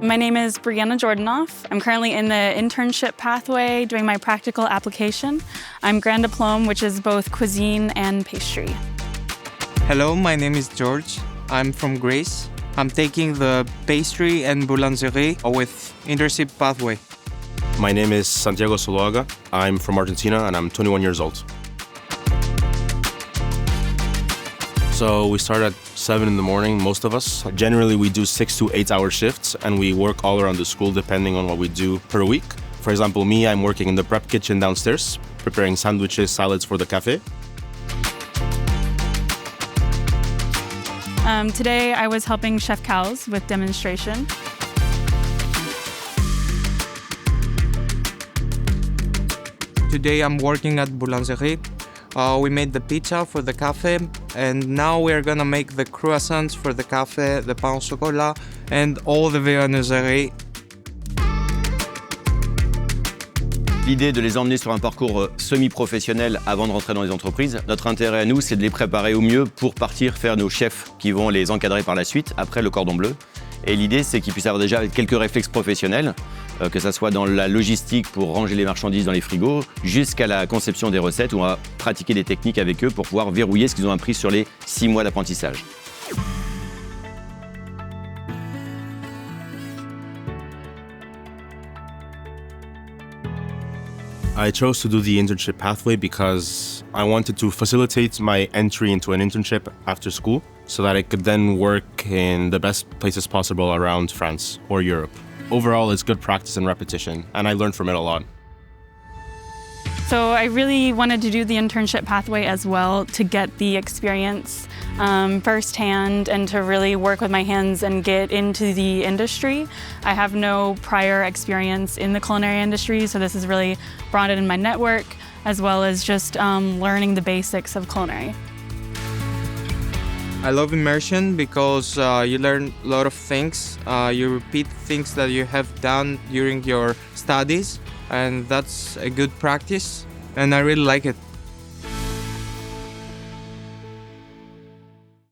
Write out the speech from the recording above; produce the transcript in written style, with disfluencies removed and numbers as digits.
My name is Brianna Jordanoff. I'm currently in the internship pathway doing my practical application. I'm Grand Diplôme, which is both cuisine and pastry. Hello, my name is George. I'm from Greece. I'm taking the pastry and boulangerie with internship pathway. My name is Santiago Zuluaga. I'm from Argentina and I'm 21 years old. So we start at 7 in the morning, most of us. Generally, we do 6 to 8 hour shifts and we work all around the school depending on what we do per week. For example, me, I'm working in the prep kitchen downstairs, preparing sandwiches, salads for the cafe. Today I was helping Chef Cows with demonstration. Today I'm working at boulangerie. We made the pizza for the cafe, and now we're gonna make the croissants for the cafe, the pain au chocolat, and all the viennoiserie. L'idée de les emmener sur un parcours semi-professionnel avant de rentrer dans les entreprises, notre intérêt à nous, c'est de les préparer au mieux pour partir faire nos chefs qui vont les encadrer par la suite, après le cordon bleu. Et l'idée, c'est qu'ils puissent avoir déjà quelques réflexes professionnels, que ça soit dans la logistique pour ranger les marchandises dans les frigos, jusqu'à la conception des recettes où on va pratiquer des techniques avec eux pour pouvoir verrouiller ce qu'ils ont appris sur les 6 mois d'apprentissage. I chose to do the internship pathway because I wanted to facilitate my entry into an internship after school so that I could then work in the best places possible around France or Europe. Overall, it's good practice and repetition, and I learned from it a lot. So I really wanted to do the internship pathway as well to get the experience firsthand and to really work with my hands and get into the industry. I have no prior experience in the culinary industry, so this has really broadened in my network as well as just learning the basics of culinary. I love immersion because you learn a lot of things. You repeat things that you have done during your studies, and that's a good practice, and I really like it.